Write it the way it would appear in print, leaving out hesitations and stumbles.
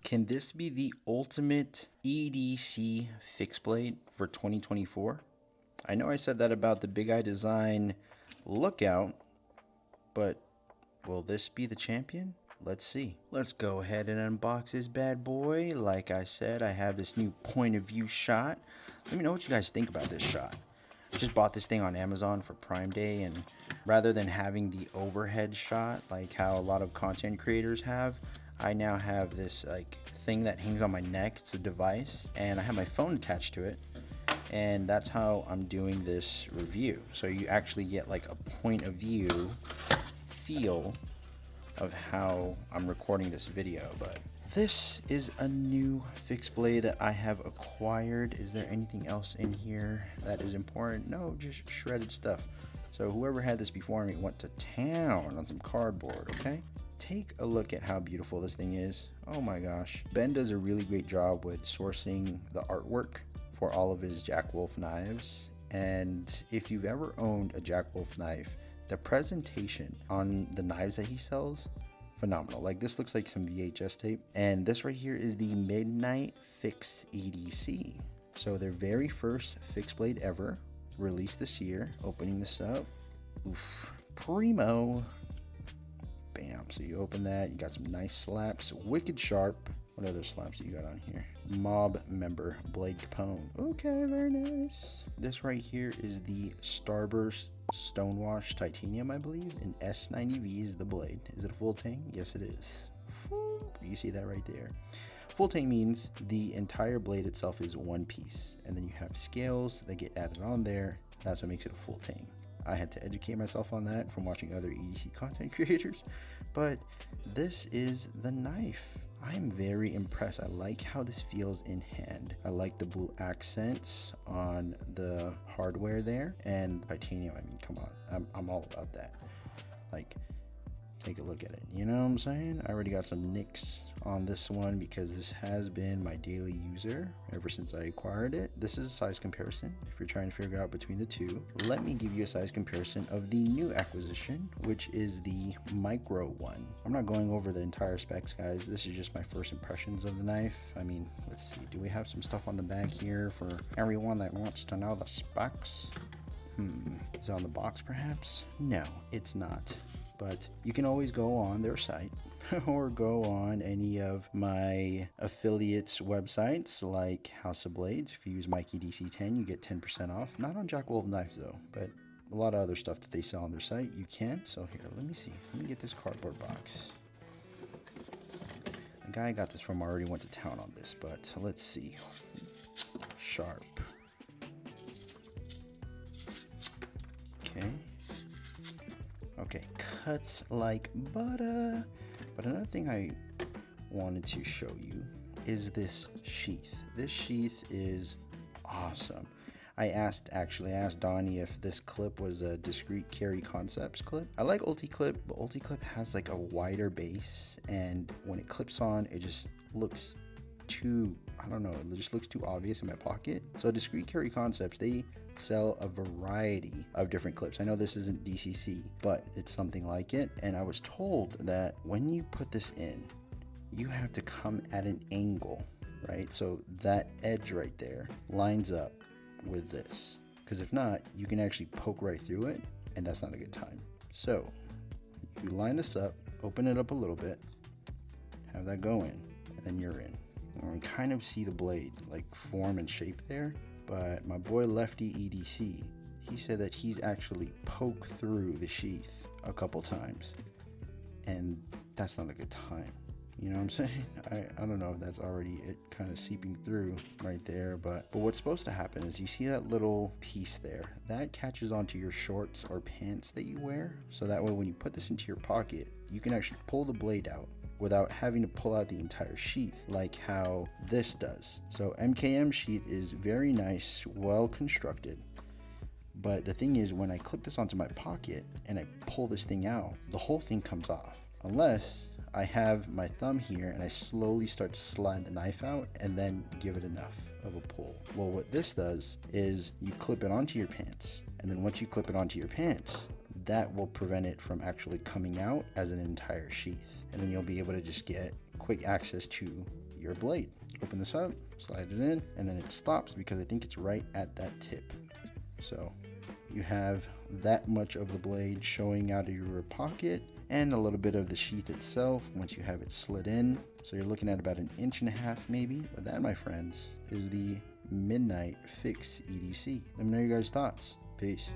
Can this be the ultimate EDC fixed blade for 2024? I know I said that about the Big Eye Design Lookout, but will this be the champion? Let's see. Let's go ahead and unbox this bad boy. Like I said, I have this new point of view shot. Let me know what you guys think about this shot. I just bought this thing on Amazon for Prime Day, and rather than having the overhead shot like how a lot of content creators have, I now have this like thing that hangs on my neck. It's a device, and I have my phone attached to it, and that's how I'm doing this review. So you actually get like a point of view feel of how I'm recording this video. But this is a new fixed blade that I have acquired. Is there anything else in here that is important? No, just shredded stuff. So whoever had this before me went to town on some cardboard, okay? Take a look at how beautiful this thing is. Oh my gosh. Ben does a really great job with sourcing the artwork for all of his Jack Wolf knives. And if you've ever owned a Jack Wolf knife, the presentation on the knives that he sells, phenomenal. Like this looks like some VHS tape. And this right here is the Midnight FIXedc. So their very first fixed blade ever, released this year. Opening this up. Oof. Primo. Bam. So you open that, you got some nice slaps, wicked sharp. What other slaps do you got on here? Mob member, Blade Capone. Okay, very nice. This right here is the Starburst Stonewash Titanium, I believe, and S90V is the blade. Is it a full tang? Yes, it is. You see that right there. Full tang means the entire blade itself is one piece, and then you have scales that get added on there. That's what makes it a full tang. I had to educate myself on that from watching other EDC content creators, but this is the knife. I'm very impressed. I like how this feels in hand. I like the blue accents on the hardware there, and titanium. I mean, come on, I'm all about that. Like, take a look at it. You know what I'm saying? I already got some nicks on this one because this has been my daily user ever since I acquired it. This is a size comparison. If you're trying to figure out between the two, let me give you a size comparison of the new acquisition, which is the micro one. I'm not going over the entire specs, guys. This is just my first impressions of the knife. I mean, let's see. Do we have some stuff on the back here for everyone that wants to know the specs? Is it on the box perhaps? No, it's not. But you can always go on their site or go on any of my affiliates websites like House of Blades. If you use MikeyDC10, you get 10% off. Not on Jack Wolf knives though, but a lot of other stuff that they sell on their site you can. So here, let me see. Let me get this cardboard box. The guy I got this from already went to town on this, but let's see. Sharp. Okay. Okay, cuts like butter. But another thing I wanted to show you is this sheath. This sheath is awesome. I asked Donnie if this clip was a discrete carry concepts clip. I like Ulti-Clip, but Ulti-Clip has like a wider base, and when it clips on, it just looks too, I don't know, it just looks too obvious in my pocket. So discrete carry concepts, they sell a variety of different clips. I know this isn't DCC, but it's something like it. And I was told that when you put this in, you have to come at an angle, right? So that edge right there lines up with this, because if not, you can actually poke right through it, and that's not a good time. So you line this up, open it up a little bit, have that go in, and then you're in. You can kind of see the blade like form and shape there. But my boy Lefty EDC, he said that he's actually poked through the sheath a couple times, and that's not a good time. You know what I'm saying? I don't know if that's already it kind of seeping through right there, but what's supposed to happen is you see that little piece there, that catches onto your shorts or pants that you wear. So that way when you put this into your pocket, you can actually pull the blade out without having to pull out the entire sheath like how this does. So MKM sheath is very nice, well constructed. But the thing is, when I clip this onto my pocket and I pull this thing out, the whole thing comes off. Unless I have my thumb here and I slowly start to slide the knife out and then give it enough of a pull. Well, what this does is you clip it onto your pants, and then once you clip it onto your pants, that will prevent it from actually coming out as an entire sheath. And then you'll be able to just get quick access to your blade. Open this up, slide it in, and then it stops because I think it's right at that tip. So you have that much of the blade showing out of your pocket and a little bit of the sheath itself once you have it slid in. So you're looking at about 1.5 inches maybe. But that, my friends, is the Midnight FIXedc. Let me know your guys' thoughts. Peace.